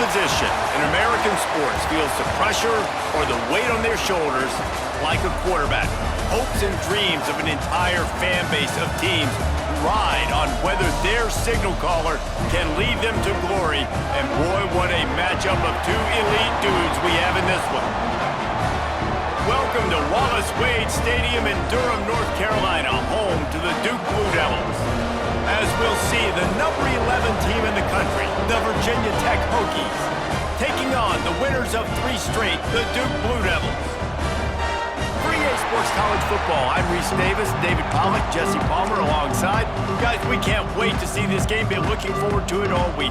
position in American sports feels the pressure or the weight on their shoulders like a quarterback. Hopes and dreams of an entire fan base of teams ride on whether their signal caller can lead them to glory. And boy, what a matchup of two elite dudes we have in this one. Welcome to Wallace Wade Stadium in Durham, North Carolina, home to the Duke Blue Devils. As we'll see, the number 11 team in the country, the Virginia Tech Hokies, taking on the winners of 3 straight, the Duke Blue Devils. 3A Sports College Football, I'm Reese Davis, David Pollack, Jesse Palmer alongside. Guys, we can't wait to see this game. Been looking forward to it all week.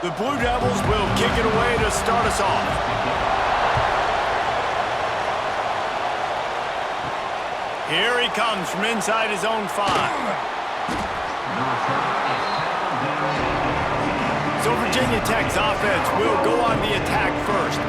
The Blue Devils will kick it away to start us off. Here he comes from inside his own 5. So Virginia Tech's offense will go on the attack first.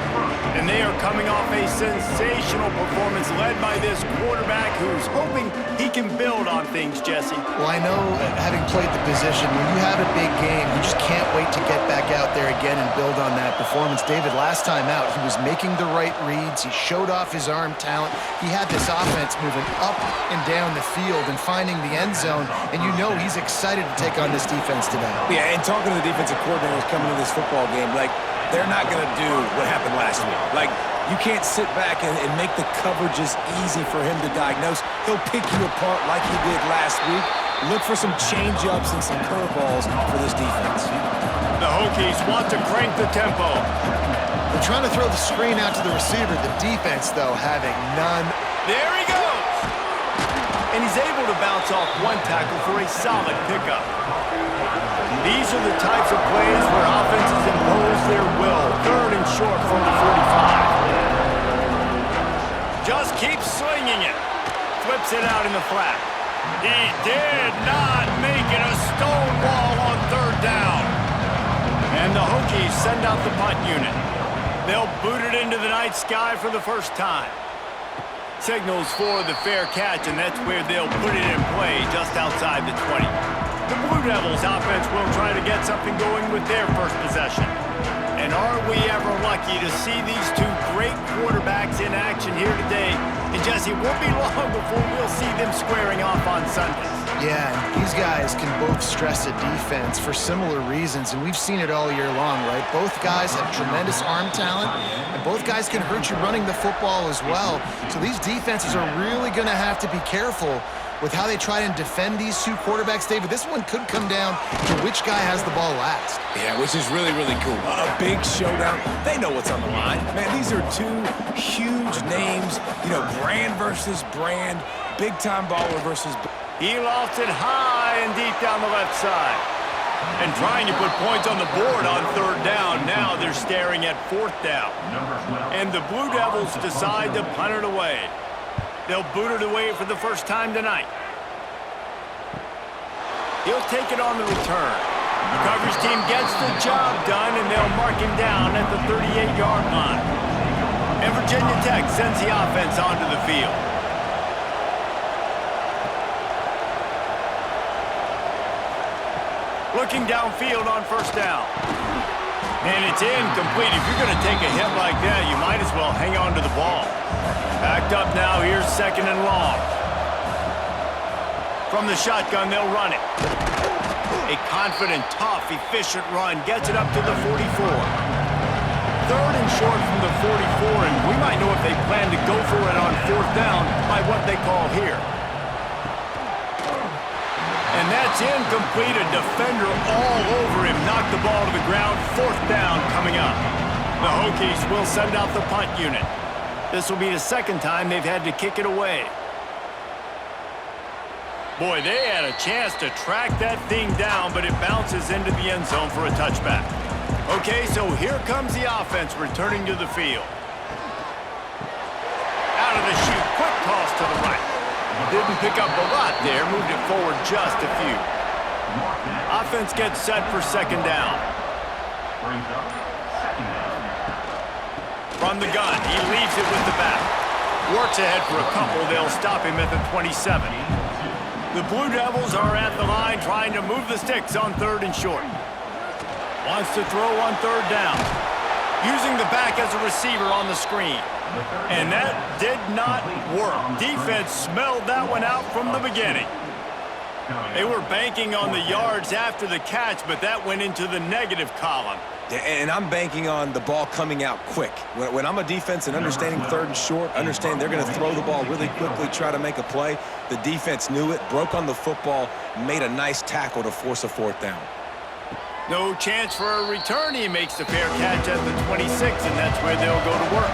And they are coming off a sensational performance led by this quarterback who's hoping he can build on things, Jesse. Well, I know, having played the position, when you have a big game, you just can't wait to get back out there again and build on that performance. David, last time out, he was making the right reads. He showed off his arm talent. He had this offense moving up and down the field and finding the end zone. And you know he's excited to take on this defense today. Yeah, and talking to the defensive coordinators coming into this football game, like, they're not going to do what happened last week. Like, you can't sit back and make the coverages easy for him to diagnose. He'll pick you apart like he did last week. Look for some change-ups and some curveballs for this defense. The Hokies want to crank the tempo. They're trying to throw the screen out to the receiver. The defense, though, having none. There he goes! And he's able to bounce off one tackle for a solid pickup. These are the types of plays where offenses impose their will. 3rd and short from the 45. Just keeps swinging it. Flips it out in the flat. He did not make it a stone wall on 3rd down. And the Hokies send out the punt unit. They'll boot it into the night sky for the first time. Signals for the fair catch, and that's where they'll put it in play just outside the 20. The Blue Devils offense will try to get something going with their first possession. And are we ever lucky to see these two great quarterbacks in action here today? And Jesse, it won't be long before we'll see them squaring off on Sundays. Yeah, these guys can both stress a defense for similar reasons, and we've seen it all year long, right? Both guys have tremendous arm talent, and both guys can hurt you running the football as well. So these defenses are really going to have to be careful with how they try and defend these two quarterbacks. David, this one could come down to which guy has the ball last. Yeah, which is really, really cool. A big showdown. They know what's on the line. Man, these are two huge names. You know, brand versus brand. Big-time baller versus... He lofts it high and deep down the left side. And trying to put points on the board on 3rd down. Now they're staring at 4th down. And the Blue Devils decide to punt it away. They'll boot it away for the first time tonight. He'll take it on the return. The coverage team gets the job done, and they'll mark him down at the 38-yard line. And Virginia Tech sends the offense onto the field. Looking downfield on 1st down. And it's incomplete. If you're going to take a hit like that, you might as well hang on to the ball. Backed up now, here's 2nd and long. From the shotgun, they'll run it. A confident, tough, efficient run gets it up to the 44. 3rd and short from the 44, and we might know if they plan to go for it on 4th down by what they call here. And that's incomplete. A defender all over him. Knocked the ball to the ground. 4th down coming up. The Hokies will send out the punt unit. This will be the 2nd time they've had to kick it away. Boy, they had a chance to track that thing down, but it bounces into the end zone for a touchback. Okay, so here comes the offense returning to the field. Out of the chute, quick toss to the right. Didn't pick up a lot there, moved it forward just a few. Offense gets set for 2nd down. From the gun, he leaves it with the back. Works ahead for a couple. They'll stop him at the 27. The Blue Devils are at the line trying to move the sticks on 3rd and short. Wants to throw on 3rd down. Using the back as a receiver on the screen. And that did not work. Defense smelled that one out from the beginning. They were banking on the yards after the catch, but that went into the negative column. And I'm banking on the ball coming out quick. When I'm a defense and understanding 3rd and short, understand they're going to throw the ball really quickly, try to make a play. The defense knew it, broke on the football, made a nice tackle to force a 4th down. No chance for a return. He makes the fair catch at the 26, and that's where they'll go to work.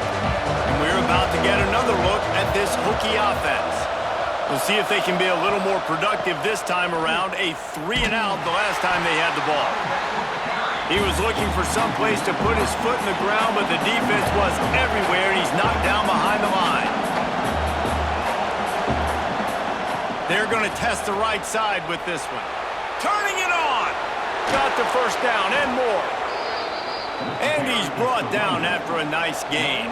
And we're about to get another look at this Hokie offense. We'll see if they can be a little more productive this time around. A 3-and-out the last time they had the ball. He was looking for some place to put his foot in the ground, but the defense was everywhere, and he's knocked down behind the line. They're going to test the right side with this one. Turning it on. Got the 1st down and more. And he's brought down after a nice gain.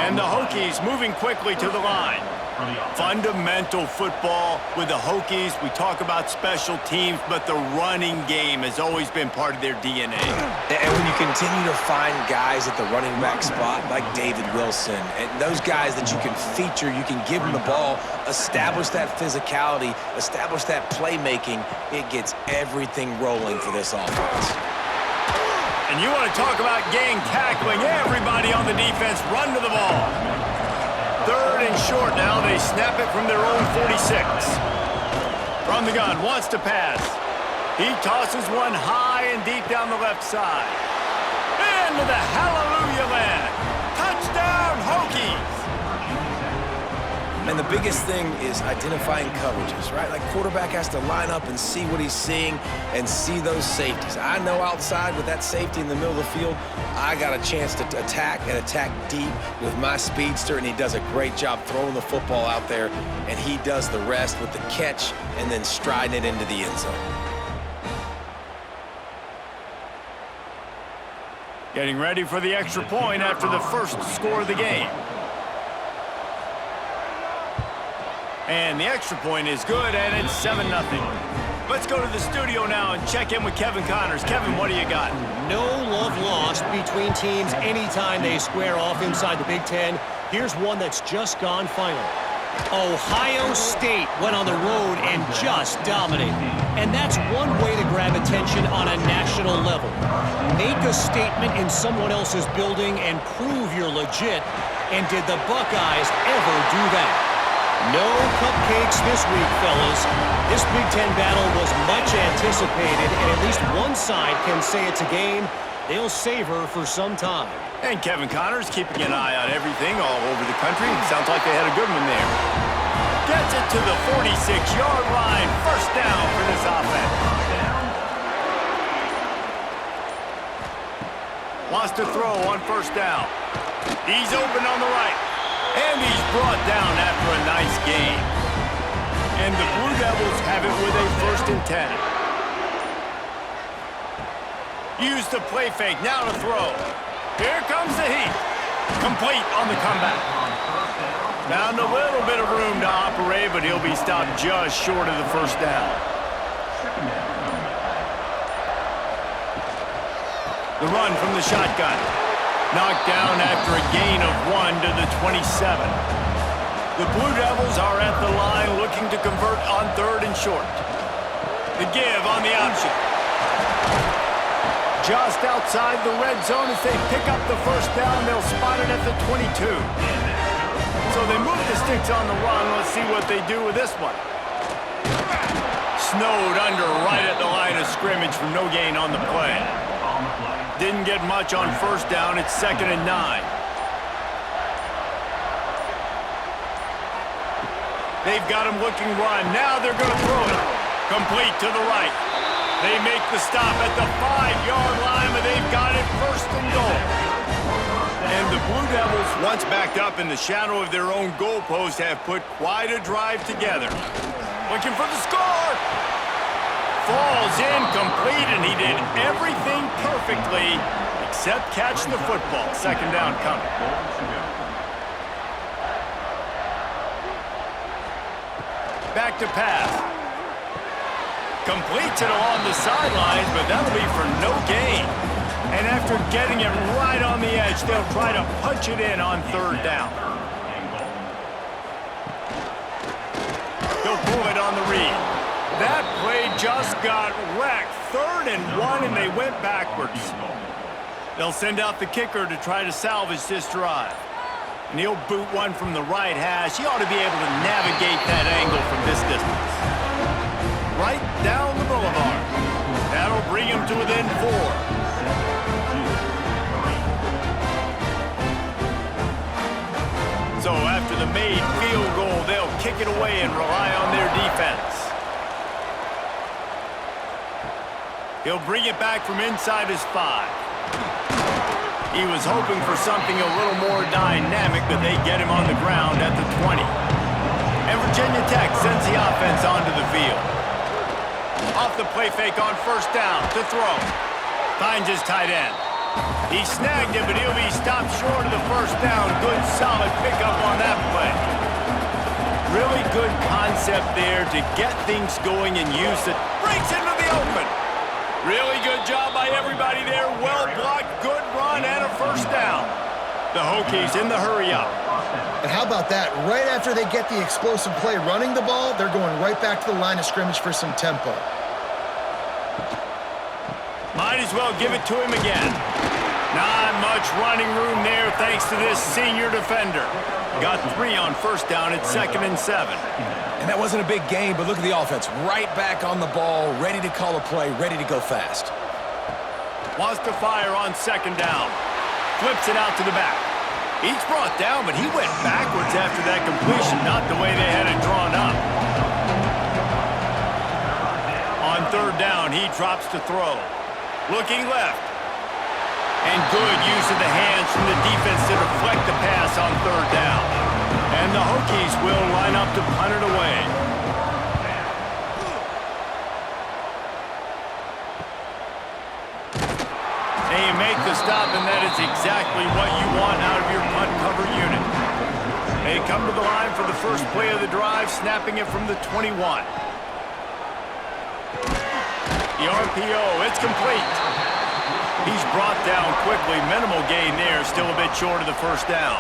And the Hokies moving quickly to the line. Fundamental football with the Hokies. We talk about special teams, but the running game has always been part of their DNA. And when you continue to find guys at the running back spot like David Wilson, and those guys that you can feature, you can give them the ball, establish that physicality, establish that playmaking, it gets everything rolling for this offense. And you want to talk about gang tackling. Everybody on the defense run to the ball. 3rd and short now. They snap it from their own 46. From the gun, wants to pass. He tosses one high and deep down the left side. Into the hallelujah land. Touchdown, Hokies! And the biggest thing is identifying coverages, right? Like quarterback has to line up and see what he's seeing and see those safeties. I know outside with that safety in the middle of the field, I got a chance to attack and attack deep with my speedster, and he does a great job throwing the football out there, and he does the rest with the catch and then striding it into the end zone. Getting ready for the extra point after the first score of the game. And the extra point is good, and it's 7-0. Let's go to the studio now and check in with Kevin Connors. Kevin, what do you got? No love lost between teams anytime they square off inside the Big Ten. Here's one that's just gone final. Ohio State went on the road and just dominated. And that's one way to grab attention on a national level. Make a statement in someone else's building and prove you're legit. And did the Buckeyes ever do that? No cupcakes this week, fellas. This Big Ten battle was much anticipated, and at least one side can say it's a game they'll savor for some time. And Kevin Connors keeping an eye on everything all over the country. Sounds like they had a good one there. Gets it to the 46-yard line. 1st down for this offense. Wants to throw on 1st down. He's open on the right. And he's brought down after a nice gain. And the Blue Devils have it with a 1st and 10. Use the play fake, now to throw. Here comes the heat. Complete on the comeback. Found a little bit of room to operate, but he'll be stopped just short of the 1st down. The run from the shotgun. Knocked down after a gain of 1 to the 27. The Blue Devils are at the line looking to convert on 3rd and short. The give on the option. Just outside the red zone as they pick up the 1st down. They'll spot it at the 22. So they move the sticks on the run. Let's see what they do with this one. Snowed under right at the line of scrimmage from no gain on the play. Didn't get much on 1st down. It's 2nd and 9. They've got him looking run. Now they're going to throw it. Complete to the right. They make the stop at the 5-yard line, but they've got it 1st and goal. And the Blue Devils, once backed up in the shadow of their own goalpost, have put quite a drive together. Looking for the score. Falls in complete, and he did everything perfectly except catch the football. 2nd down coming. Back to pass. Completes it along the sidelines, but that'll be for no gain. And after getting it right on the edge, they'll try to punch it in on third down. They'll pull it on the read. That play just got wrecked. 3rd and 1, and they went backwards. They'll send out the kicker to try to salvage this drive. And he'll boot one from the right hash. He ought to be able to navigate that angle from this distance. Right down the boulevard. That'll bring him to within 4. So after the made field goal, they'll kick it away and rely on their defense. He'll bring it back from inside his 5. He was hoping for something a little more dynamic, but they get him on the ground at the 20. And Virginia Tech sends the offense onto the field. Off the play fake on first down to throw. Finds his tight end. He snagged it, but he'll be stopped short of the first down. Good, solid pickup on that play. Really good concept there to get things going and use it. Breaks into the open. Really good job by everybody there. Well blocked, good run, and a first down. The Hokies in the hurry-up. And how about that? Right after they get the explosive play running the ball, they're going right back to the line of scrimmage for some tempo. Might as well give it to him again. Not much running room there thanks to this senior defender. Got 3 on first down at 2nd and 7. And that wasn't a big gain, but look at the offense. Right back on the ball, ready to call a play, ready to go fast. Wants to fire on 2nd down. Flips it out to the back. He's brought down, but he went backwards after that completion, not the way they had it drawn up. On 3rd down, he drops to throw. Looking left. And good use of the hands from the defense to deflect the pass on 3rd down. And the Hokies will line up to punt it away. And you make the stop, and that is exactly what you want out of your punt cover unit. They come to the line for the first play of the drive, snapping it from the 21. The RPO, it's complete. He's brought down quickly. Minimal gain there, still a bit short of the first down.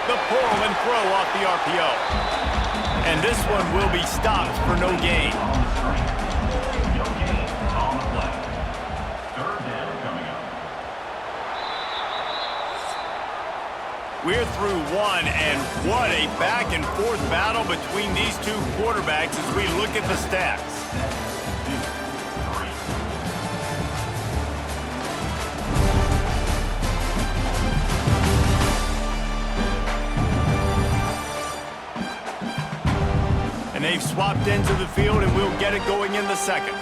The pull and throw off the RPO. And this one will be stopped for no gain. We're through 1, and what a back-and-forth battle between these two quarterbacks as we look at the stats. And they've swapped ends of the field, and we'll get it going in the second.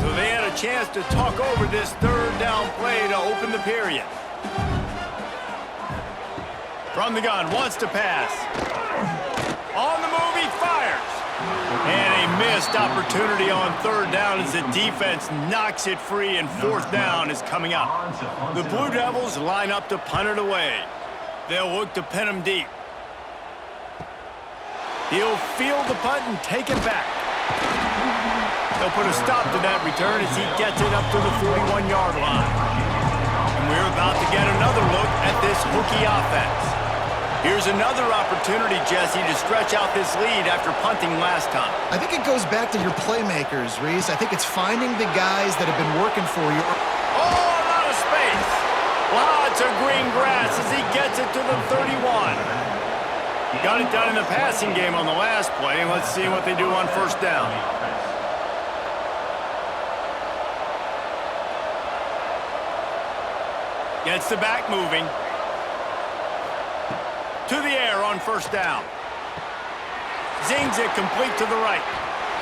So they had a chance to talk over this 3rd down play to open the period. From the gun, wants to pass. On the move, he fires. And a missed opportunity on 3rd down as the defense knocks it free, and 4th down is coming up. The Blue Devils line up to punt it away. They'll look to pin him deep. He'll field the punt and take it back. They'll put a stop to that return as he gets it up to the 41-yard line. And we're about to get another look at this Hokie offense. Here's another opportunity, Jesse, to stretch out this lead after punting last time. I think it goes back to your playmakers, Reese. I think it's finding the guys that have been working for you. Oh, a lot of space. Lots of green grass as he gets it to the 31. Got it done in the passing game on the last play, and let's see what they do on 1st down. Gets the back moving. To the air on 1st down. Zings it complete to the right.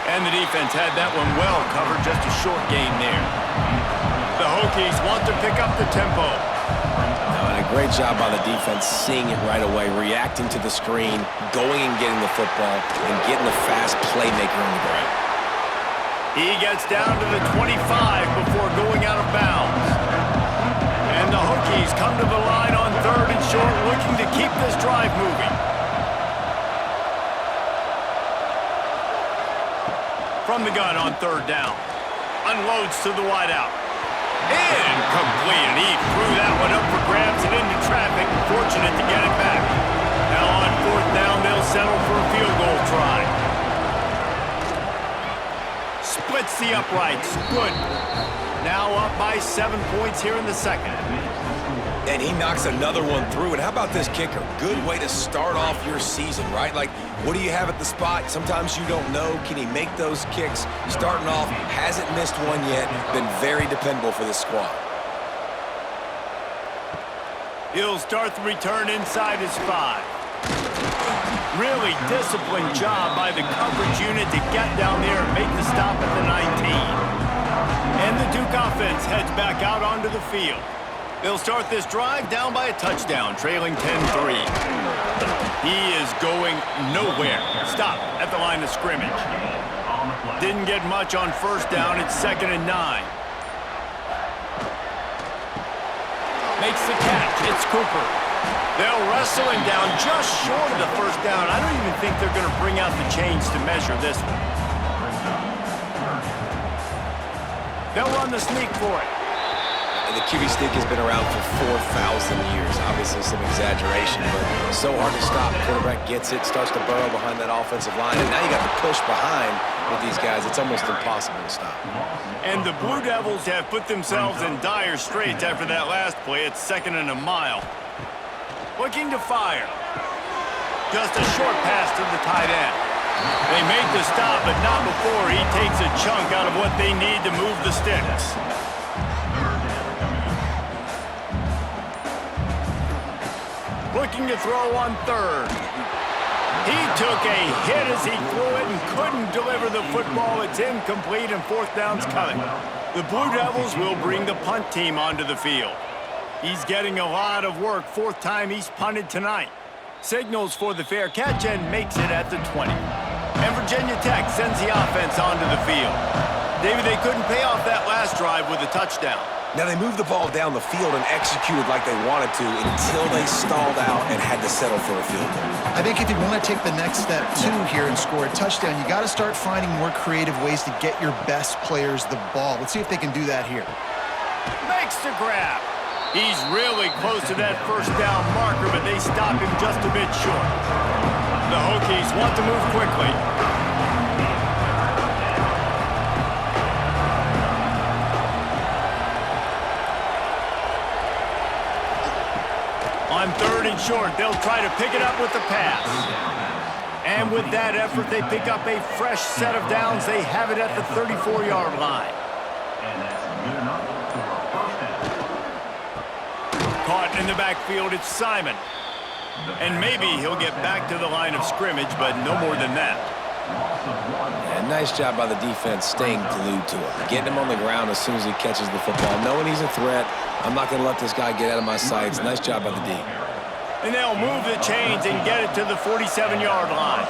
And the defense had that one well covered, just a short gain there. The Hokies want to pick up the tempo. And a great job by the defense seeing it right away, reacting to the screen, going and getting the football, and getting a fast playmaker on the ground. He gets down to the 25 before going out of bounds. And the Hokies come to the line on 3rd and short, looking to keep this drive from the gun on third down. Unloads to the wideout. Incomplete, and he threw that one up for grabs and into traffic. Fortunate to get it back. Now on fourth down, they'll settle for a field goal try. Splits the uprights. Good. Now up by 7 points here in the second. And he knocks another one through. And how about this kicker? Good way to start off your season, right? Like, what do you have at the spot? Sometimes you don't know. Can he make those kicks? Starting off, hasn't missed one yet. Been very dependable for this squad. He'll start the return inside his 5. Really disciplined job by the coverage unit to get down there and make the stop at the 19. And the Duke offense heads back out onto the field. They'll start this drive down by a touchdown, trailing 10-3. He is going nowhere. Stop at the line of scrimmage. Didn't get much on first down. It's 2nd and 9. Makes the catch. It's Cooper. They'll wrestle him down just short of the first down. I don't even think they're going to bring out the chains to measure this one. They'll run the sneak for it. And the QB sneak has been around for 4,000 years. Obviously some exaggeration, but so hard to stop. Quarterback gets it, starts to burrow behind that offensive line, and now you got the push behind with these guys. It's almost impossible to stop. And the Blue Devils have put themselves in dire straits after that last play. It's 2nd and a mile. Looking to fire. Just a short pass to the tight end. They make the stop, but not before he takes a chunk out of what they need to move the sticks. Looking to throw on third. He took a hit as he threw it and couldn't deliver the football. It's incomplete and fourth down's coming. The Blue Devils will bring the punt team onto the field. He's getting a lot of work. 4th time he's punted tonight. Signals for the fair catch and makes it at the 20. And Virginia Tech sends the offense onto the field. David, they couldn't pay off that last drive with a touchdown. Now they moved the ball down the field and executed like they wanted to until they stalled out and had to settle for a field goal. I think if you want to take the next step, too, here and score a touchdown, you got to start finding more creative ways to get your best players the ball. Let's see if they can do that here. Makes the grab. He's really close to that first down marker, but they stop him just a bit short. The Hokies want to move quickly. On 3rd and short, they'll try to pick it up with the pass. And with that effort, they pick up a fresh set of downs. They have it at the 34-yard line. Caught in the backfield, it's Simon. And maybe he'll get back to the line of scrimmage, but no more than that. And nice job by the defense staying glued to him. Getting him on the ground as soon as he catches the football. Knowing he's a threat, I'm not going to let this guy get out of my sights. Nice job by the D. And they'll move the chains and get it to the 47-yard line.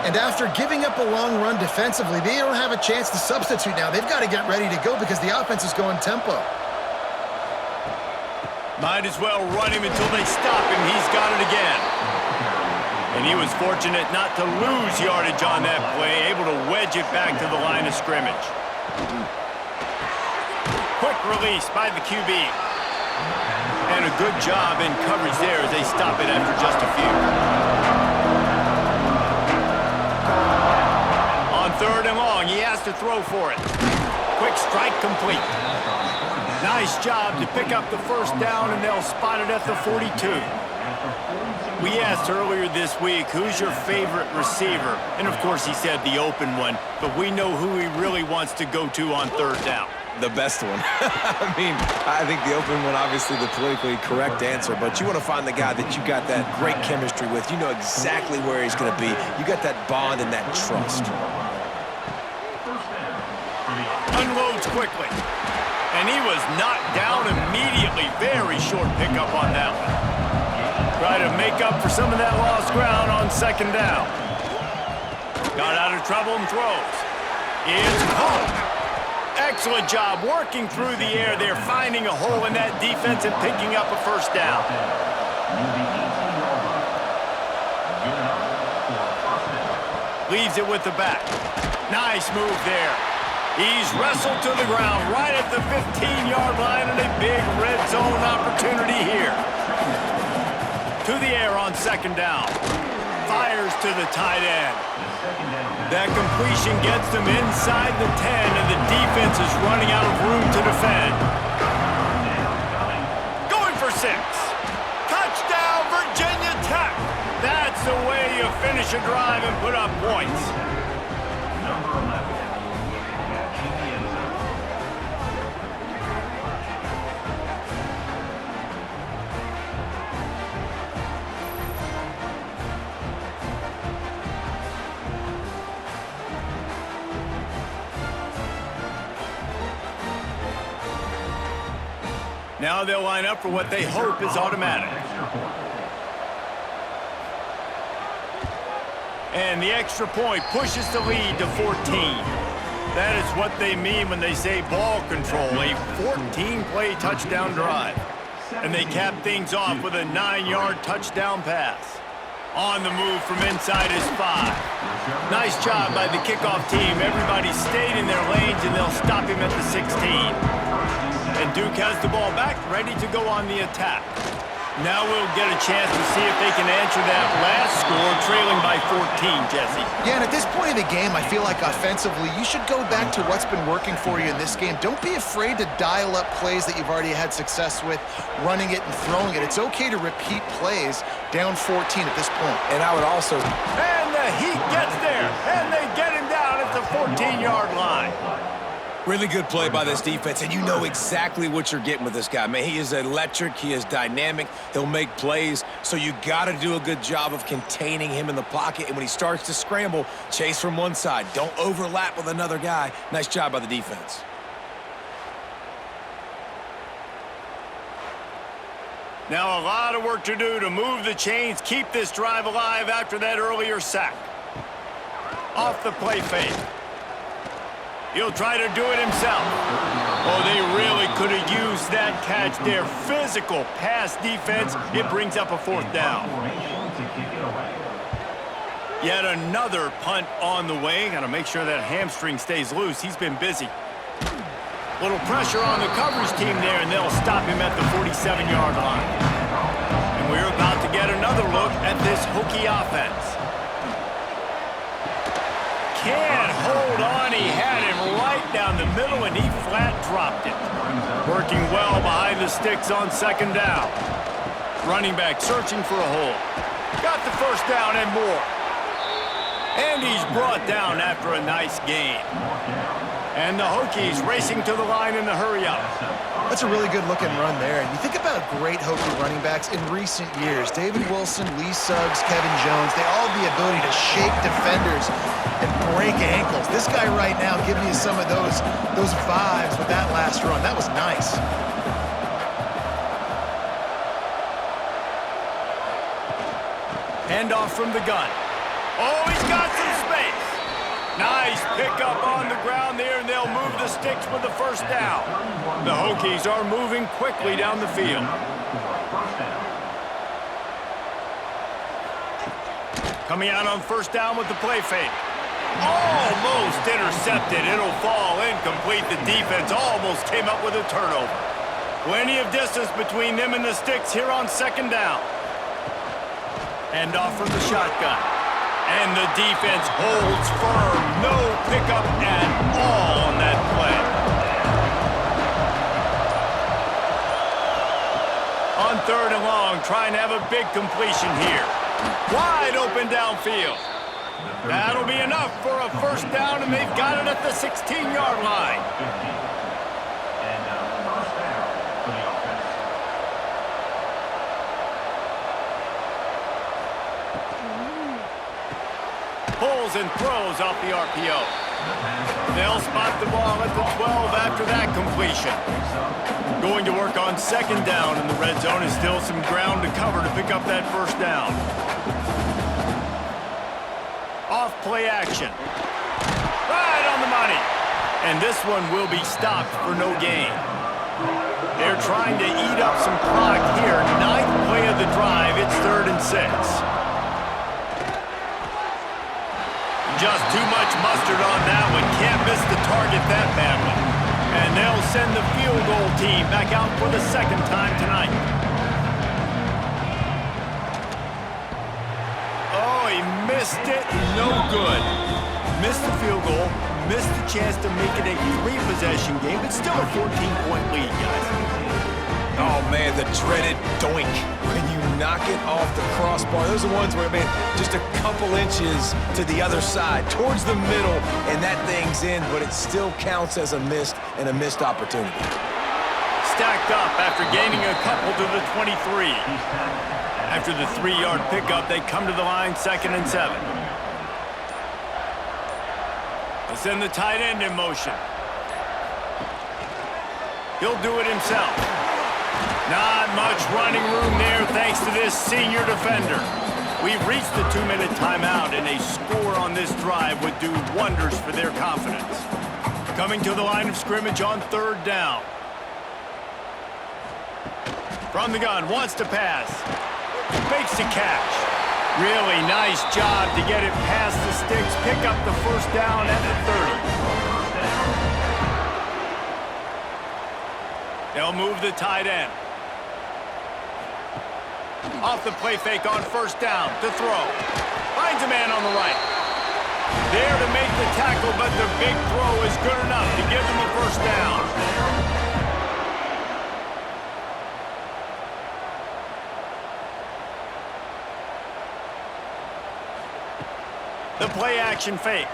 And after giving up a long run defensively, they don't have a chance to substitute now. They've got to get ready to go because the offense is going tempo. Might as well run him until they stop him. He's got it again. And he was fortunate not to lose yardage on that play, able to wedge it back to the line of scrimmage. Quick release by the QB. And a good job in coverage there as they stop it after just a few. On 3rd and long, he has to throw for it. Quick strike complete. Nice job to pick up the first down, and they'll spot it at the 42. We asked earlier this week, who's your favorite receiver? And, of course, he said the open one, but we know who he really wants to go to on 3rd down. The best one. I mean, I think the open one, obviously the politically correct answer, but you want to find the guy that you got that great chemistry with. You know exactly where he's going to be. You got that bond and that trust. Unloads quickly. And he was knocked down immediately. Very short pickup on that one. Try to make up for some of that lost ground on 2nd down. Got out of trouble and throws. It's caught. Excellent job working through the air there, finding a hole in that defense and picking up a first down. Leaves it with the back. Nice move there. He's wrestled to the ground right at the 15-yard line and a big red zone opportunity here. To the air on second down. Fires to the tight end. That completion gets them inside the 10, and the defense is running out of room to defend. Going for 6. Touchdown, Virginia Tech. That's the way you finish a drive and put up points. Now they'll line up for what they hope is automatic. And the extra point pushes the lead to 14. That is what they mean when they say ball control, a 14-play touchdown drive. And they cap things off with a 9-yard touchdown pass. On the move from inside his 5. Nice job by the kickoff team. Everybody stayed in their lanes, and they'll stop him at the 16. And Duke has the ball back, ready to go on the attack. Now we'll get a chance to see if they can answer that last score, trailing by 14, Jesse. Yeah, and at this point in the game, I feel like offensively, you should go back to what's been working for you in this game. Don't be afraid to dial up plays that you've already had success with, running it and throwing it. It's okay to repeat plays down 14 at this point. And I would also... And the Heat gets there, and they get him down at the 14-yard line. Really good play by this defense, and you know exactly what you're getting with this guy. Man, he is electric. He is dynamic. He'll make plays, so you got to do a good job of containing him in the pocket. And when he starts to scramble, chase from one side. Don't overlap with another guy. Nice job by the defense. Now a lot of work to do to move the chains, keep this drive alive after that earlier sack. Off the play fake. He'll try to do it himself. Oh, they really could have used that catch there. Physical pass defense. It brings up a 4th down. Yet another punt on the way. Got to make sure that hamstring stays loose. He's been busy. Little pressure on the coverage team there, and they'll stop him at the 47-yard line. And we're about to get another look at this Hokie offense. Can't hold on. He had him right down the middle, and he flat dropped it. Working well behind the sticks on second down. Running back searching for a hole. Got the first down and more. And he's brought down after a nice gain. And the Hokies racing to the line in the hurry-up. That's a really good-looking run there. And you think about great Hokie running backs in recent years. David Wilson, Lee Suggs, Kevin Jones, they all have the ability to shake defenders and break ankles. This guy right now giving you some of those vibes with that last run. That was nice. Handoff from the gun. Oh, he's got some space. Nice pickup on the ground there, and they'll move the sticks with the first down. The Hokies are moving quickly down the field. Coming out on first down with the play fake. Almost intercepted. It'll fall incomplete. The defense almost came up with a turnover. Plenty of distance between them and the sticks here on second down. Handoff from the shotgun. And the defense holds firm. No pickup at all on that play. On 3rd and long, trying to have a big completion here. Wide open downfield. That'll be enough for a first down, and they've got it at the 16-yard line. Pulls and throws off the RPO. They'll spot the ball at the 12 after that completion. Going to work on second down in the red zone is still some ground to cover to pick up that first down. Off play action. Right on the money. And this one will be stopped for no gain. They're trying to eat up some clock here. 9th play of the drive. It's 3rd and 6. just too much mustard on that one. Can't miss the target that badly. And they'll send the field goal team back out for the second time tonight. Oh, he missed it. No good. Missed the field goal. Missed the chance to make it a 3-possession game, but still a 14-point lead, guys. Oh, man, the dreaded doink. When you knock it off the crossbar, those are the ones where, man, just a couple inches to the other side, towards the middle, and that thing's in, but it still counts as a missed opportunity. Stacked up after gaining a couple to the 23. After the 3-yard pickup, they come to the line 2nd and 7. They'll send the tight end in motion. He'll do it himself. Not much running room there thanks to this senior defender. We've reached the 2-minute timeout, and a score on this drive would do wonders for their confidence. Coming to the line of scrimmage on 3rd down. From the gun, wants to pass. Makes the catch. Really nice job to get it past the sticks, pick up the 1st down at the 30. They'll move the tight end. Off the play fake on 1st down to throw. Finds a man on the right. There to make the tackle, but the big throw is good enough to give them a 1st down. The play action fake.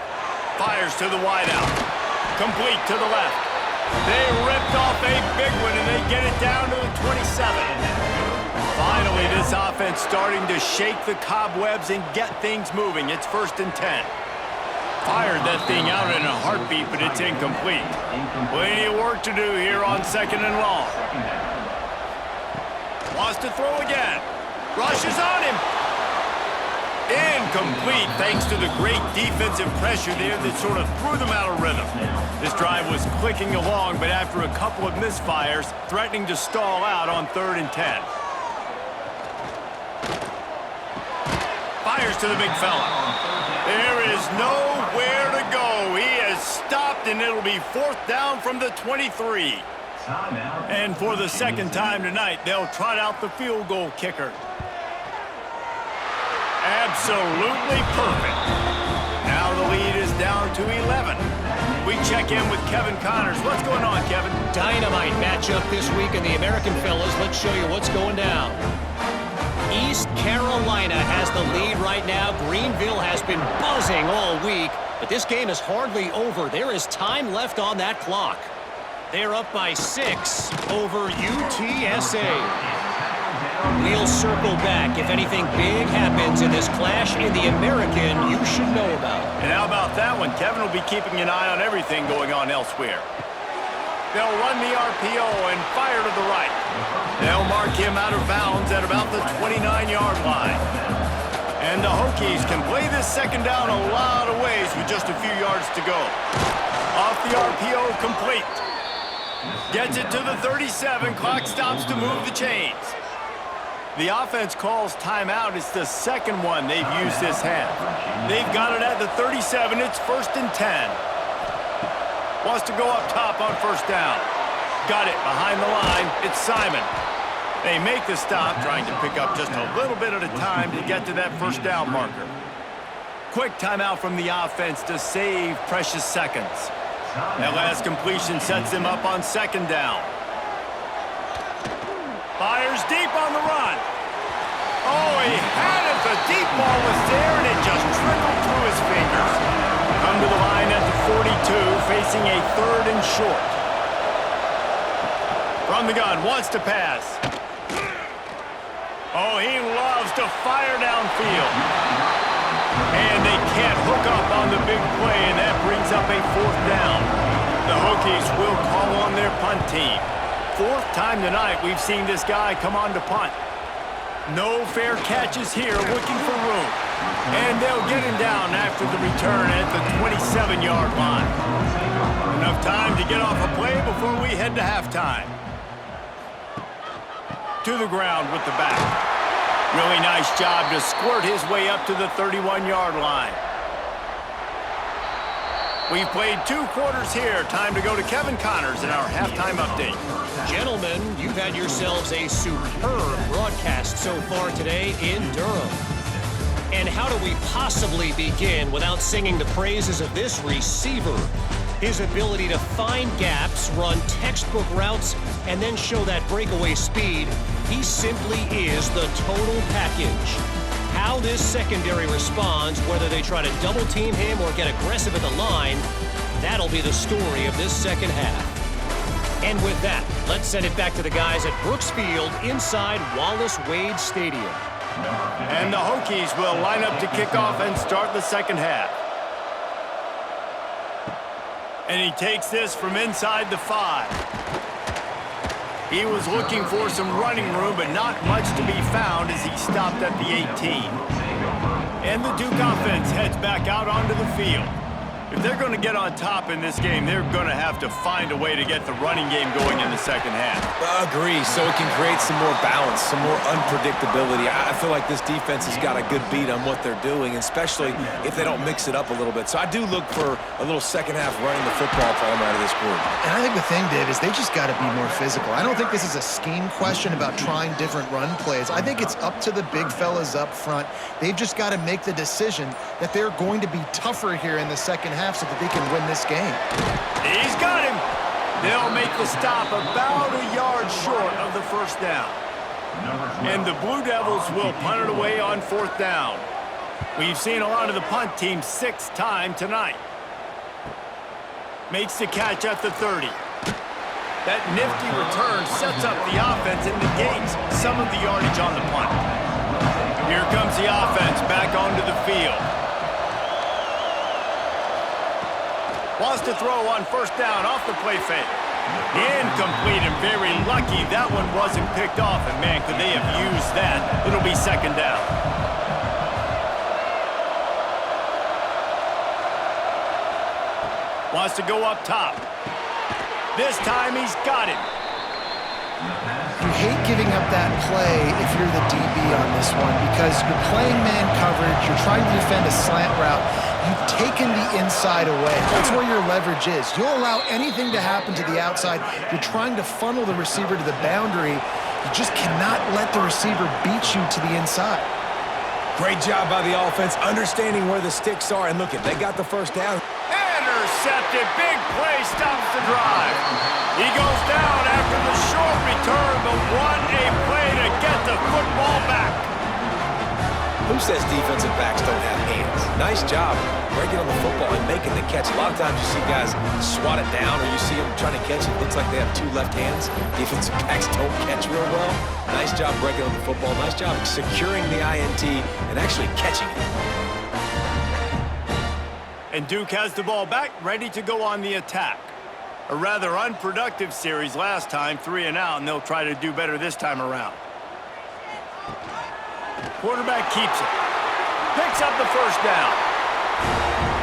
Fires to the wideout. Complete to the left. They ripped off a big one, and they get it down to the 27. Finally, this offense starting to shake the cobwebs and get things moving. It's 1st and 10. Fired that thing out in a heartbeat, but it's incomplete. Plenty of work to do here on 2nd and long. Wants to throw again. Rushes on him. Incomplete thanks to the great defensive pressure there that sort of threw them out of rhythm. This drive was clicking along, but after a couple of misfires, threatening to stall out on 3rd and 10. Fires to the big fella. There is nowhere to go. He has stopped, and it'll be 4th down from the 23. And for the 2nd time tonight, they'll trot out the field goal kicker. Absolutely perfect. Now the lead is down to 11. We check in with Kevin Connors. What's going on, Kevin? Dynamite matchup this week in the American fellas. Let's show you what's going down. East Carolina has the lead right now. Greenville has been buzzing all week, but this game is hardly over. There is time left on that clock. They're up by 6 over UTSA. We'll circle back if anything big happens in this clash in the American you should know about. And how about that one? Kevin will be keeping an eye on everything going on elsewhere. They'll run the RPO and fire to the right. They'll mark him out of bounds at about the 29-yard line. And the Hokies can play this 2nd down a lot of ways with just a few yards to go. Off the RPO, complete. Gets it to the 37. Clock stops to move the chains. The offense calls timeout. It's the 2nd one they've used this half. They've got it at the 37. It's 1st and 10. Wants to go up top on 1st down. Got it behind the line. It's Simon. They make the stop, trying to pick up just a little bit at a time to get to that 1st down marker. Quick timeout from the offense to save precious seconds. That last completion sets them up on 2nd down. Fires deep on the run. Oh, he had it. The deep ball was there, and it just trickled through his fingers. Come to the line at the 42, facing a 3rd and short. From the gun, wants to pass. Oh, he loves to fire downfield. And they can't hook up on the big play, and that brings up a 4th down. The Hokies will call on their punt team. 4th time tonight we've seen this guy come on to punt. No fair catches here, looking for room. And they'll get him down after the return at the 27-yard line. Enough time to get off a play before we head to halftime. To the ground with the back. Really nice job to squirt his way up to the 31-yard line. We've played 2 quarters here. Time to go to Kevin Connors in our halftime update. Gentlemen, you've had yourselves a superb broadcast so far today in Durham. And how do we possibly begin without singing the praises of this receiver? His ability to find gaps, run textbook routes, and then show that breakaway speed. He simply is the total package. How this secondary responds, whether they try to double team him or get aggressive at the line, that'll be the story of this second half. And with that, let's send it back to the guys at Brooks Field inside Wallace Wade Stadium. And the Hokies will line up to kick off and start the second half. And he takes this from inside the 5. He was looking for some running room, but not much to be found as he stopped at the 18. And the Duke offense heads back out onto the field. If they're going to get on top in this game, they're going to have to find a way to get the running game going in the second half. Agree, so it can create some more balance, some more unpredictability. I feel like this defense has got a good beat on what they're doing, especially if they don't mix it up a little bit. So I do look for a little second half running the football problem out of this group. And I think the thing, Dave, is they just got to be more physical. I don't think this is a scheme question about trying different run plays. I think it's up to the big fellas up front. They've just got to make the decision that they're going to be tougher here in the second half so that they can win this game. He's got him. They'll make the stop about a yard short of the first down. And the Blue Devils will punt it away on 4th down. We've seen a lot of the punt team 6 times tonight. Makes the catch at the 30. That nifty return sets up the offense and negates some of the yardage on the punt. Here comes the offense back onto the field. Wants to throw on 1st down off the play fake. Incomplete, and very lucky that one wasn't picked off. And man, could they have used that. It'll be 2nd down. Wants to go up top. This time he's got it. You hate giving up that play if you're the DB on this one because you're playing man coverage, you're trying to defend a slant route. You've taken the inside away. That's where your leverage is. You'll allow anything to happen to the outside. You're trying to funnel the receiver to the boundary. You just cannot let the receiver beat you to the inside. Great job by the offense, understanding where the sticks are. And look, they got the 1st down. Intercepted. Big play stops the drive. He goes down after the short return, but what a play to get the football back. Who says defensive backs don't have hands? Nice job breaking on the football and making the catch. A lot of times you see guys swat it down or you see them trying to catch it. Looks like they have 2 left hands. Defensive backs don't catch real well. Nice job breaking on the football. Nice job securing the INT and actually catching it. And Duke has the ball back, ready to go on the attack. A rather unproductive series last time, 3 and out, and they'll try to do better this time around. Quarterback keeps it. Picks up the 1st down.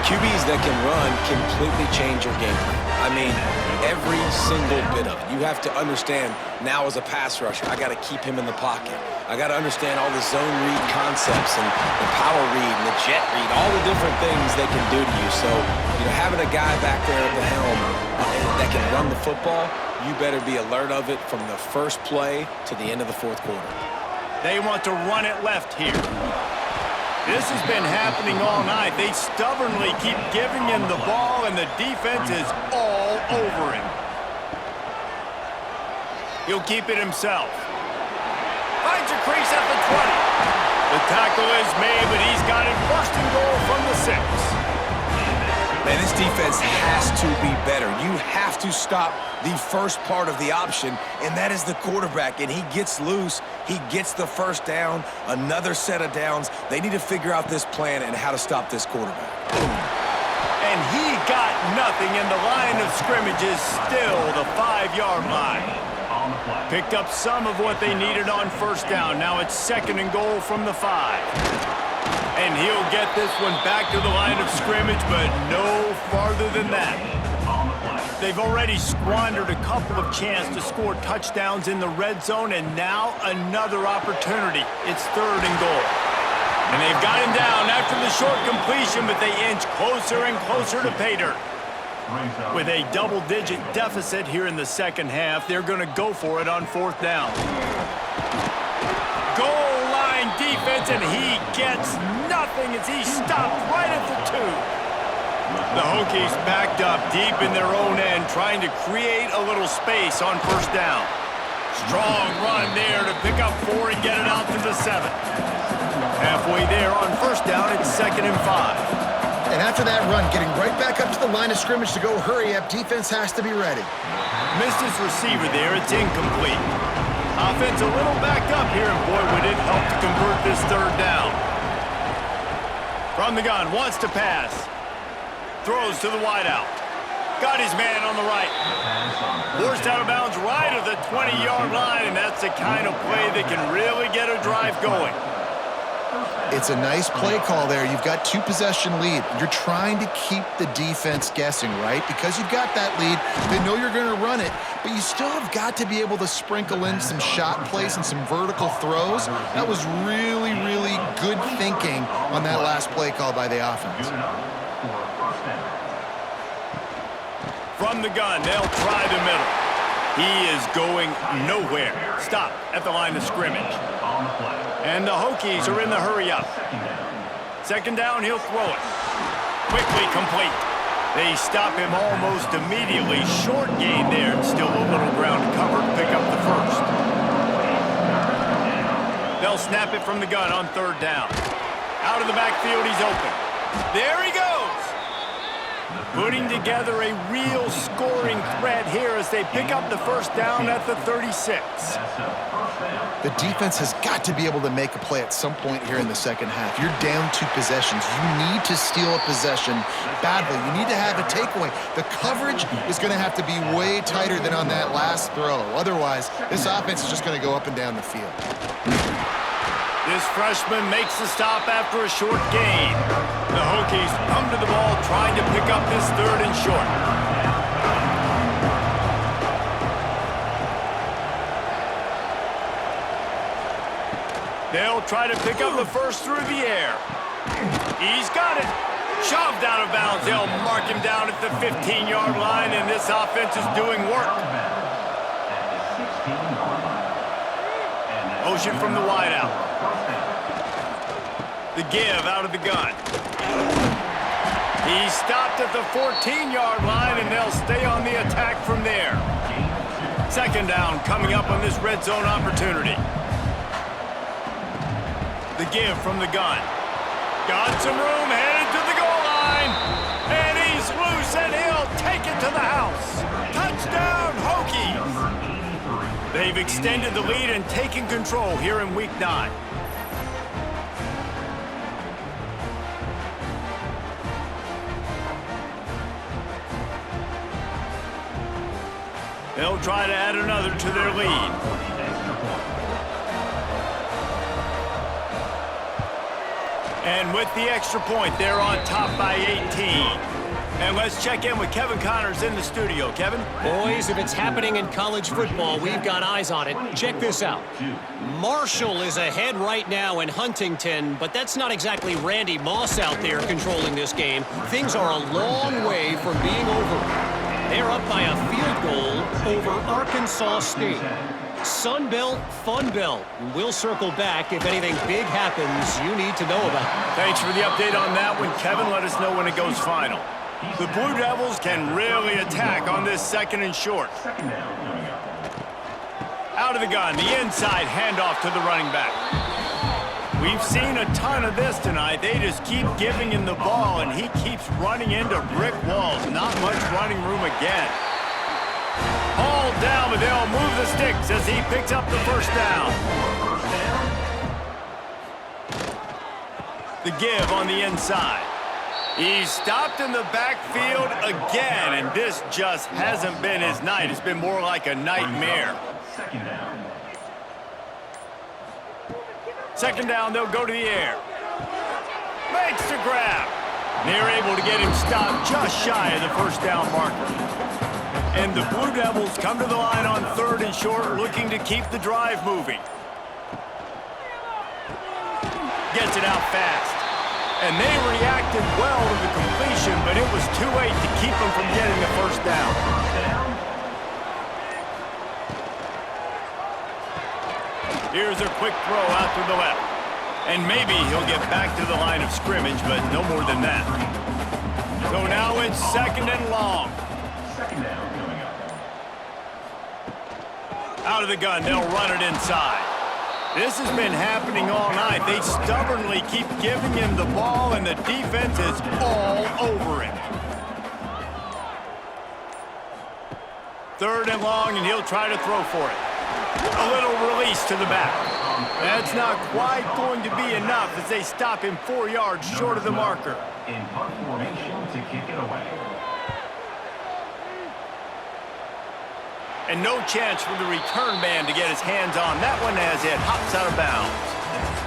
QBs that can run completely change your game plan. I mean, every single bit of it. You have to understand now as a pass rusher, I got to keep him in the pocket. I got to understand all the zone read concepts and the power read and the jet read, all the different things they can do to you. So, having a guy back there at the helm that can run the football, you better be alert of it from the first play to the end of the 4th quarter. They want to run it left here. This has been happening all night. They stubbornly keep giving him the ball, and the defense is all over him. He'll keep it himself. Finds a crease at the 20. The tackle is made, but he's got it 1st and goal from the 6. Man, this defense has to be better. You have to stop the first part of the option, and that is the quarterback. And he gets loose. He gets the 1st down, another set of downs. They need to figure out this plan and how to stop this quarterback. And he got nothing, and the line of scrimmage is still the 5-yard line. Picked up some of what they needed on 1st down. Now it's 2nd and goal from the 5. And he'll get this one back to the line of scrimmage, but no farther than that. They've already squandered a couple of chances to score touchdowns in the red zone, and now another opportunity. It's 3rd and goal. And they've got him down after the short completion, but they inch closer and closer to pay dirt. With a double-digit deficit here in the second half, they're going to go for it on fourth down. Goal line defense, and he gets nothing as he stopped right at the 2. The Hokies backed up deep in their own end, trying to create a little space on first down. Strong run there to pick up 4 and get it out to the 7. Halfway there on first down, it's 2nd and 5. And after that run, getting right back up to the line of scrimmage to go hurry up, defense has to be ready. Missed his receiver there. It's incomplete. Offense a little backed up here, and boy, would it help to convert this third down. From the gun, wants to pass. Throws to the wideout. Got his man on the right. Forced out of bounds right at the 20-yard line, and that's the kind of play that can really get a drive going. It's a nice play call there. You've got 2-possession lead. You're trying to keep the defense guessing, right? Because you've got that lead, they know you're going to run it, but you still have got to be able to sprinkle in some shot plays and some vertical throws. That was really, really good thinking on that last play call by the offense. From the gun, they'll try the middle. He is going nowhere. Stop at the line of scrimmage. And the Hokies are in the hurry-up. Second down, he'll throw it. Quickly complete. They stop him almost immediately. Short gain there, and still a little ground covered to pick up the first. They'll snap it from the gun on third down. Out of the backfield, he's open. There he goes! Putting together a real scoring threat here as they pick up the first down at the 36. The defense has got to be able to make a play at some point here in the second half. You're down 2 possessions. You need to steal a possession badly. You need to have a takeaway. The coverage is going to have to be way tighter than on that last throw. Otherwise, this offense is just going to go up and down the field. This freshman makes the stop after a short gain. The Hokies come to the ball trying to pick up this 3rd and short. They'll try to pick up the first through the air. He's got it. Shoved out of bounds. They'll mark him down at the 15-yard line, and this offense is doing work. Motion from the wideout. The give out of the gun. He stopped at the 14-yard line, and they'll stay on the attack from there. Second down coming up on this red zone opportunity. The give from the gun. Got some room, headed to the goal line. And he's loose, and he'll take it to the house. Touchdown, Hokies! They've extended the lead and taken control here in Week 9. They'll try to add another to their lead. And with the extra point, they're on top by 18. And let's check in with Kevin Connors in the studio. Kevin? Boys, if it's happening in college football, we've got eyes on it. Check this out. Marshall is ahead right now in Huntington, but that's not exactly Randy Moss out there controlling this game. Things are a long way from being over. They're up by a field goal over Arkansas State. Sun Belt, Fun Belt. We'll circle back if anything big happens you need to know about. Thanks for the update on that one, Kevin. Let us know when it goes final. The Blue Devils can really attack on this 2nd and short. Out of the gun, the inside handoff to the running back. We've seen a ton of this tonight. They just keep giving him the ball, and he keeps running into brick walls. Not much running room again. Hauled down, but they'll move the sticks as he picks up the first down. The give on the inside. He's stopped in the backfield again, and this just hasn't been his night. It's been more like a nightmare. Second down, they'll go to the air. Makes the grab. They're able to get him stopped just shy of the first down marker. And the Blue Devils come to the line on 3rd and short, looking to keep the drive moving. Gets it out fast. And they reacted well to the completion, but it was too late to keep them from getting the first down. Here's a quick throw out to the left. And maybe he'll get back to the line of scrimmage, but no more than that. So now it's 2nd and long. Out of the gun, they'll run it inside. This has been happening all night. They stubbornly keep giving him the ball, and the defense is all over him. 3rd and long, and he'll try to throw for it. A little release to the back. That's not quite going to be enough as they stop him 4 yards short of the marker. In punt formation to kick it away. And no chance for the return man to get his hands on that one as it hops out of bounds.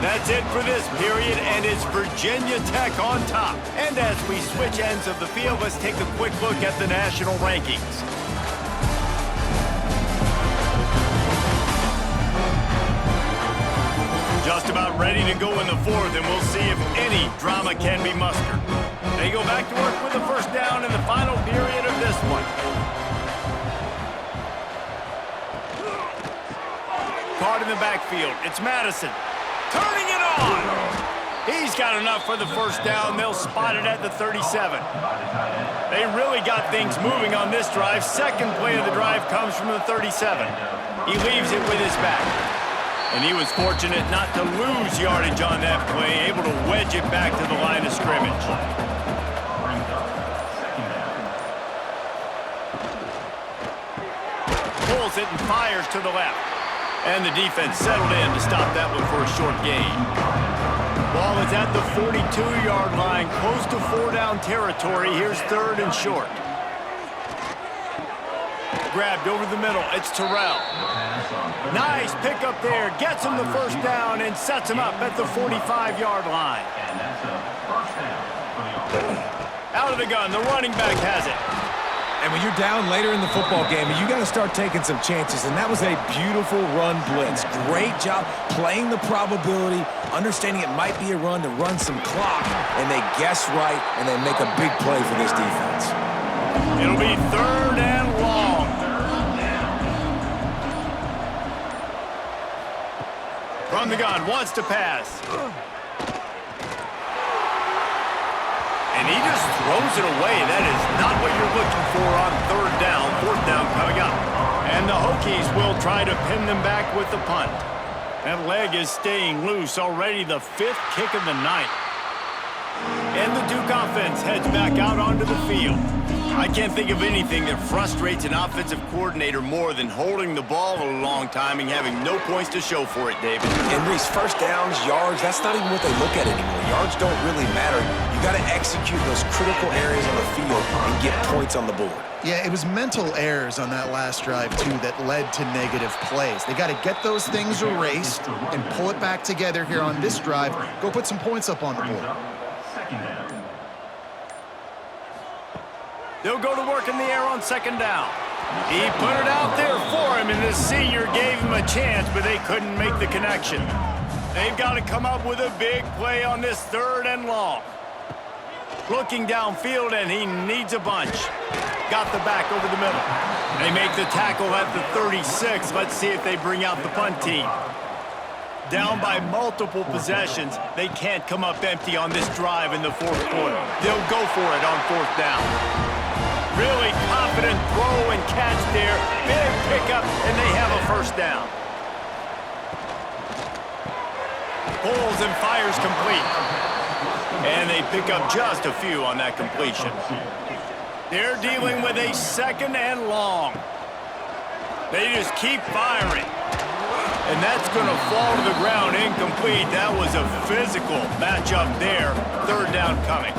That's it for this period, and it's Virginia Tech on top. And as we switch ends of the field, let's take a quick look at the national rankings. Just about ready to go in the 4th, and we'll see if any drama can be mustered. They go back to work with the first down in the final period of this one. Caught in the backfield. It's Madison. Turning it on. He's got enough for the first down. They'll spot it at the 37. They really got things moving on this drive. Second play of the drive comes from the 37. He leaves it with his back. And he was fortunate not to lose yardage on that play, able to wedge it back to the line of scrimmage. Pulls it and fires to the left. And the defense settled in to stop that one for a short gain. Ball is at the 42-yard line, close to 4-down territory. Here's 3rd and short. Grabbed over the middle. It's Terrell. Nice pick up there. Gets him the first down and sets him up at the 45-yard line. Out of the gun. The running back has it. And when you're down later in the football game, you got to start taking some chances, and that was a beautiful run blitz. Great job playing the probability, understanding it might be a run to run some clock, and they guess right, and they make a big play for this defense. It'll be 3rd and long. From the gun, wants to pass. And he just throws it away. That is not what you're looking for on 3rd down. 4th down coming up. And the Hokies will try to pin them back with the punt. That leg is staying loose. Already the 5th kick of the night. And the Duke offense heads back out onto the field. I can't think of anything that frustrates an offensive coordinator more than holding the ball a long time and having no points to show for it, David. And these first downs, yards, that's not even what they look at anymore. Yards don't really matter. You got to execute those critical areas on the field and get points on the board. Yeah, it was mental errors on that last drive, too, that led to negative plays. They got to get those things erased and pull it back together here on this drive. Go put some points up on the board. They'll go to work in the air on 2nd down. He put it out there for him, and the senior gave him a chance, but they couldn't make the connection. They've got to come up with a big play on this 3rd and long. Looking downfield, and he needs a bunch. Got the back over the middle. They make the tackle at the 36. Let's see if they bring out the punt team. Down by multiple possessions, they can't come up empty on this drive in the 4th quarter. They'll go for it on 4th down. Really confident throw and catch there. Big pickup, and they have a first down. Pulls and fires complete. And they pick up just a few on that completion. They're dealing with a 2nd and long. They just keep firing. And that's going to fall to the ground incomplete. That was a physical matchup there. 3rd down coming.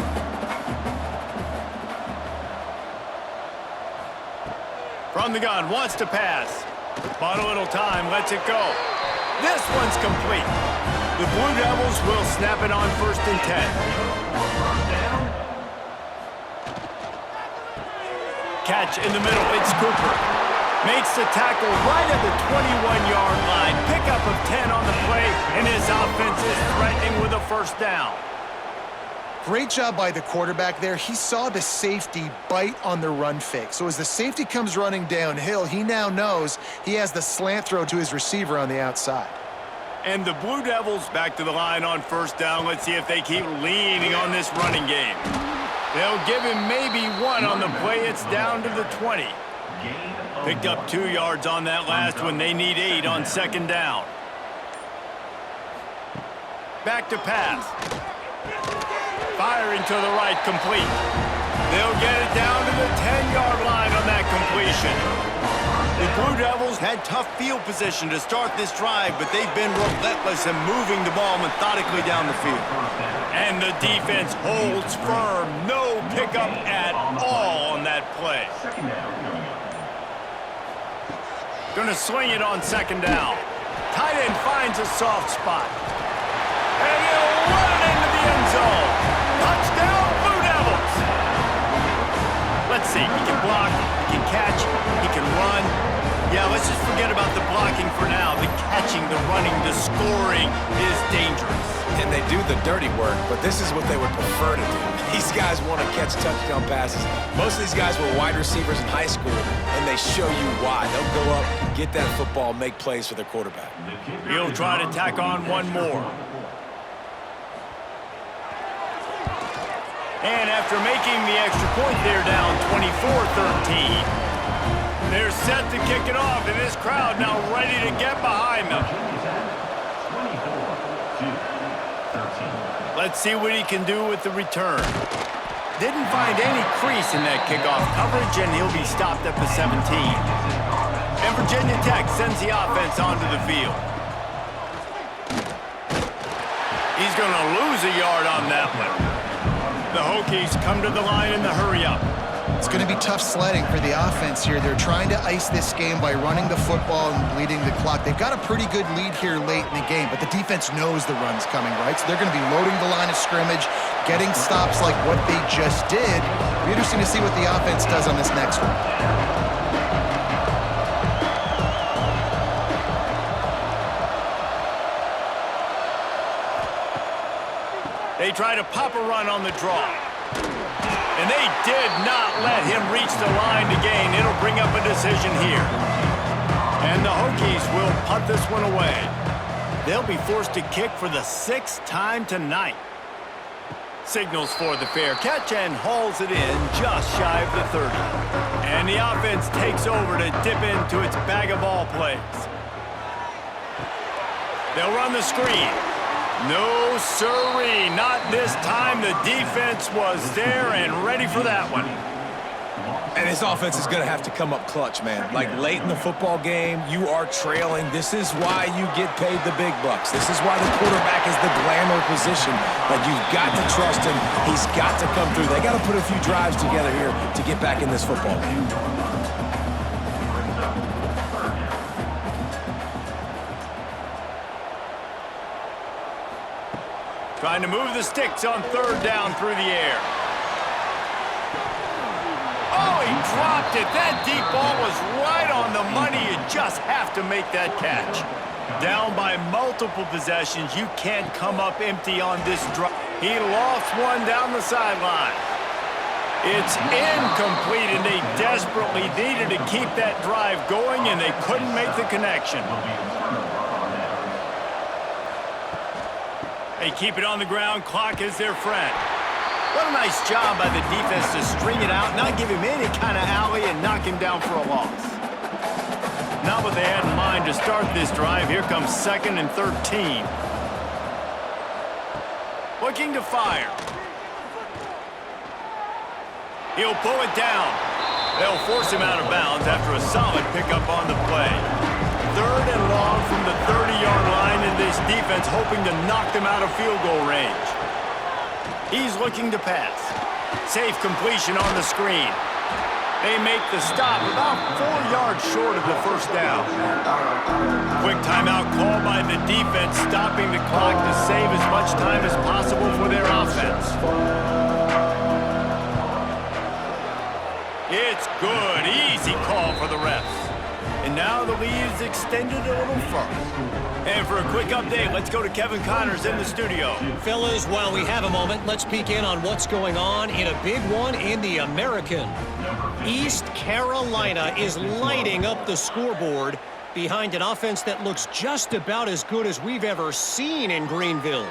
From the gun, wants to pass. Bought a little time, lets it go. This one's complete. The Blue Devils will snap it on 1st and 10. Catch in the middle, it's Cooper. Makes the tackle right at the 21-yard line. Pickup of 10 on the play, and his offense is threatening with a first down. Great job by the quarterback there. He saw the safety bite on the run fake. So as the safety comes running downhill, he now knows he has the slant throw to his receiver on the outside. And the Blue Devils back to the line on first down. Let's see if they keep leaning on this running game. They'll give him maybe one on the play. It's down to the 20. Picked up 2 yards on that last one. They need 8 on second down. Back to pass. Firing to the right, complete. They'll get it down to the 10-yard line on that completion. The Blue Devils had tough field position to start this drive, but they've been relentless in moving the ball methodically down the field. And the defense holds firm. No pickup at all on that play. Gonna swing it on second down. Tight end finds a soft spot. And he'll run it into the end zone. Touchdown, Blue Devils! Let's see, he can block, he can catch, he can run. Yeah, let's just forget about the blocking for now. The catching, the running, the scoring is dangerous. And they do the dirty work, but this is what they would prefer to do. These guys want to catch touchdown passes. Most of these guys were wide receivers in high school, and they show you why. They'll go up, get that football, make plays for their quarterback. He'll try to tack on one more. And after making the extra point, they're down 24-13. They're set to kick it off, and this crowd now ready to get behind them. 24-13. Let's see what he can do with the return. Didn't find any crease in that kickoff coverage, and he'll be stopped at the 17. And Virginia Tech sends the offense onto the field. He's going to lose a yard on that one. The Hokies come to the line in the hurry-up. It's going to be tough sledding for the offense here. They're trying to ice this game by running the football and bleeding the clock. They've got a pretty good lead here late in the game, but the defense knows the run's coming, right? So they're going to be loading the line of scrimmage, getting stops like what they just did. It'll be interesting to see what the offense does on this next one. They try to pop a run on the draw. And they did not let him reach the line to gain. It'll bring up a decision here. And the Hokies will punt this one away. They'll be forced to kick for the 6th time tonight. Signals for the fair catch and hauls it in just shy of the 30. And the offense takes over to dip into its bag of ball plays. They'll run the screen. No sirree, not this time. The defense was there and ready for that one. And his offense is going to have to come up clutch, man. Like late in the football game, you are trailing. This is why you get paid the big bucks. This is why the quarterback is the glamour position. Like you've got to trust him. He's got to come through. They got to put a few drives together here to get back in this football game. Trying to move the sticks on third down through the air. Oh, he dropped it. That deep ball was right on the money. You just have to make that catch. Down by multiple possessions. You can't come up empty on this drive. He lost one down the sideline. It's incomplete, and they desperately needed to keep that drive going, and they couldn't make the connection. They keep it on the ground. Clock is their friend. What a nice job by the defense to string it out, not give him any kind of alley, and knock him down for a loss. Not what they had in mind to start this drive. Here comes 2nd and 13. Looking to fire. He'll pull it down. They'll force him out of bounds after a solid pickup on the play. 3rd and long from the 30-yard line, and this defense hoping to knock them out of field goal range. He's looking to pass. Safe completion on the screen. They make the stop about 4 yards short of the first down. Quick timeout call by the defense, stopping the clock to save as much time as possible for their offense. It's good. Easy call for the refs. And now the lead is extended a little further. And for a quick update, let's go to Kevin Connors in the studio. Fellas, while we have a moment, let's peek in on what's going on in a big one in the American. East Carolina is lighting up the scoreboard behind an offense that looks just about as good as we've ever seen in Greenville.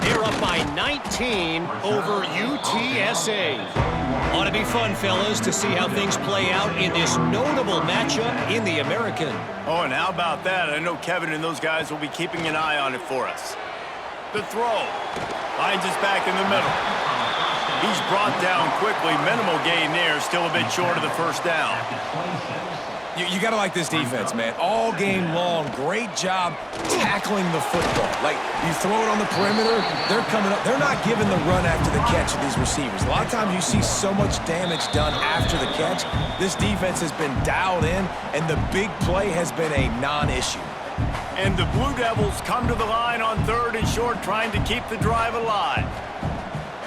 They're up by 19 over UTSA. Ought to be fun, fellas, to see how things play out in this notable matchup in the American. Oh, and how about that? I know Kevin and those guys will be keeping an eye on it for us. The throw. Finds us back in the middle. He's brought down quickly. Minimal gain there. Still a bit short of the first down. You got to like this defense, man. All game long, great job tackling the football. Like, you throw it on the perimeter, they're coming up. They're not giving the run after the catch of these receivers. A lot of times you see so much damage done after the catch. This defense has been dialed in, and the big play has been a non-issue. And the Blue Devils come to the line on 3rd and short, trying to keep the drive alive.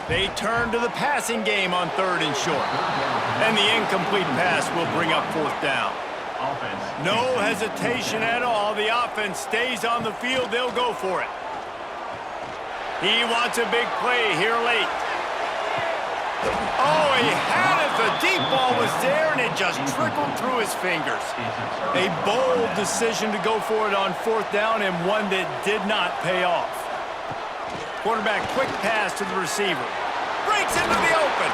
They turn to the passing game on 3rd and short. And the incomplete pass will bring up 4th down. No hesitation at all. The offense stays on the field. They'll go for it. He wants a big play here late. Oh, he had it. The deep ball was there, and it just trickled through his fingers. A bold decision to go for it on 4th down, and one that did not pay off. Quarterback quick pass to the receiver. Breaks into the open.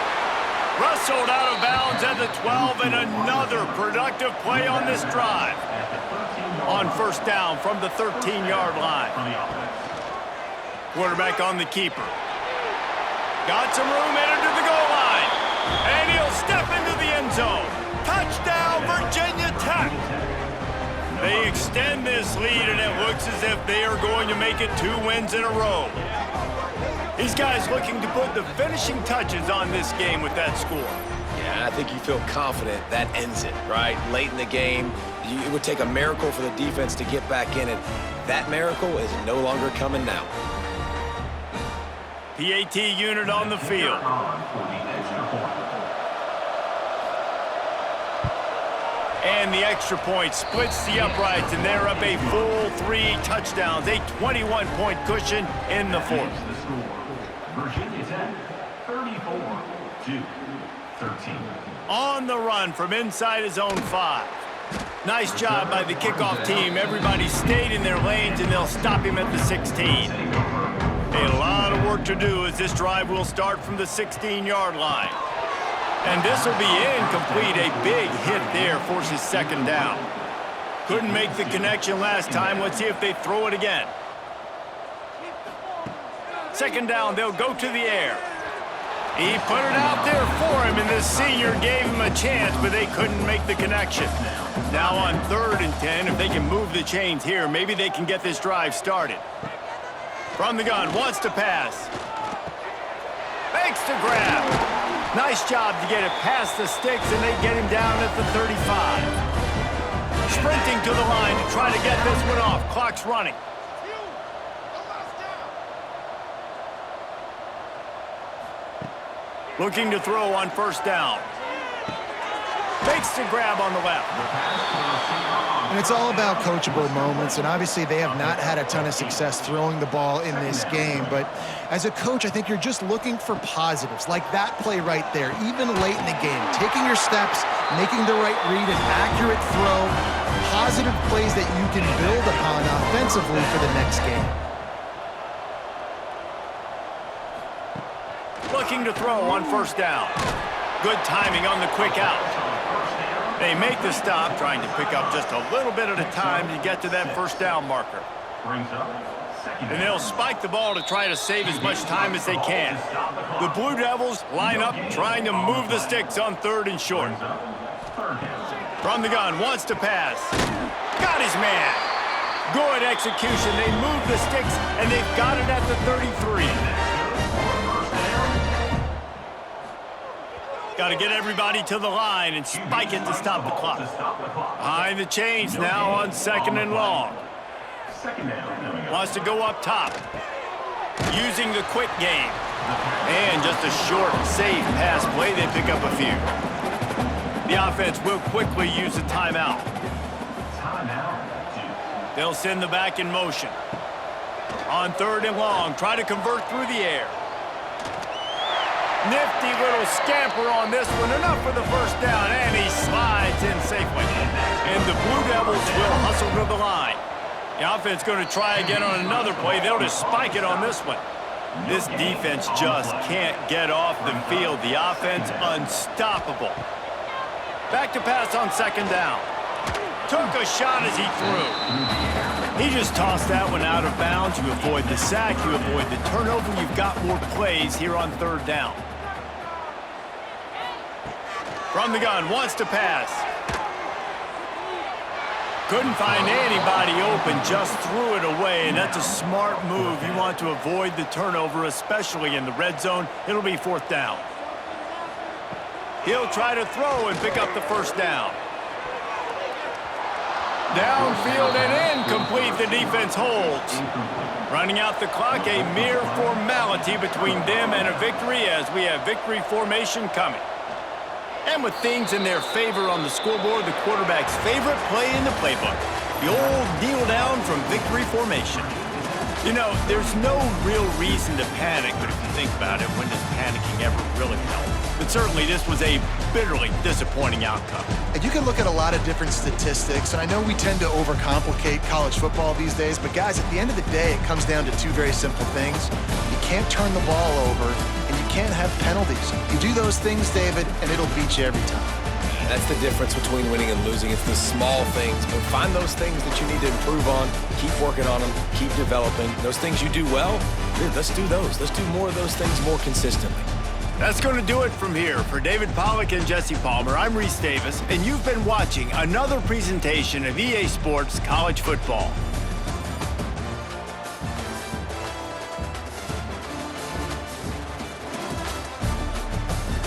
Rustled out of bounds at the 12, and another productive play on this drive. On 1st down from the 13-yard line. Quarterback on the keeper. Got some room, entered to the goal line. And he'll step into the end zone. Touchdown, Virginia Tech. They extend this lead, and it looks as if they are going to make it 2 wins in a row. These guys looking to put the finishing touches on this game with that score. Yeah, I think you feel confident that ends it, right? Late in the game, it would take a miracle for the defense to get back in it. That miracle is no longer coming now. PAT unit on the field. And the extra point splits the uprights, and they're up a full 3 touchdowns, a 21-point cushion in the 4th. Virginia Tech, 34-13. On the run from inside his own 5. Nice job by the kickoff team. Everybody stayed in their lanes, and they'll stop him at the 16. A lot of work to do as this drive will start from the 16-yard line. And this will be incomplete. A big hit there forces 2nd down. Couldn't make the connection last time. Let's see if they throw it again. 2nd down, they'll go to the air. He put it out there for him, and the senior gave him a chance, but they couldn't make the connection. Now on 3rd and 10, if they can move the chains here, maybe they can get this drive started. From the gun, wants to pass. Fakes to grab. Nice job to get it past the sticks, and they get him down at the 35. Sprinting to the line to try to get this one off. Clock's running. Looking to throw on 1st down. Fakes to grab on the left. And it's all about coachable moments, and obviously they have not had a ton of success throwing the ball in this game, but as a coach, I think you're just looking for positives, like that play right there, even late in the game, taking your steps, making the right read, an accurate throw, positive plays that you can build upon offensively for the next game. Looking to throw on 1st down. Good timing on the quick out. They make the stop, trying to pick up just a little bit at a time to get to that 1st down marker. And they'll spike the ball to try to save as much time as they can. The Blue Devils line up, trying to move the sticks on 3rd and short. From the gun, wants to pass. Got his man. Good execution. They move the sticks, and they've got it at the 33. Got to get everybody to the line and spike it to stop the clock. Behind the chains now on 2nd and long. Wants to go up top. Using the quick game. And just a short, safe pass play. They pick up a few. The offense will quickly use a timeout. They'll send the back in motion. On 3rd and long, try to convert through the air. Nifty little scamper on this one. Enough for the first down, and he slides in safely. And the Blue Devils will hustle to the line. The offense going to try again on another play. They'll just spike it on this one. This defense just can't get off the field. The offense unstoppable. Back to pass on 2nd down. Took a shot as he threw. He just tossed that one out of bounds. You avoid the sack, you avoid the turnover. You've got more plays here on 3rd down. From the gun, wants to pass. Couldn't find anybody open, just threw it away, and that's a smart move. You want to avoid the turnover, especially in the red zone. It'll be 4th down. He'll try to throw and pick up the 1st down. Downfield and incomplete. The defense holds. Running out the clock, a mere formality between them and a victory as we have victory formation coming. And with things in their favor on the scoreboard, the quarterback's favorite play in the playbook, the old kneel down from victory formation. You know, there's no real reason to panic, but if you think about it, when does panicking ever really help? But certainly this was a bitterly disappointing outcome. And you can look at a lot of different statistics, and I know we tend to overcomplicate college football these days, but guys, at the end of the day, it comes down to 2 very simple things. You can't turn the ball over, and you can't have penalties. You do those things, David, and it'll beat you every time. That's the difference between winning and losing. It's the small things, but find those things that you need to improve on, keep working on them, keep developing. Those things you do well, good, let's do those. Let's do more of those things more consistently. That's going to do it from here. For David Pollack and Jesse Palmer, I'm Reese Davis, and you've been watching another presentation of EA Sports College Football.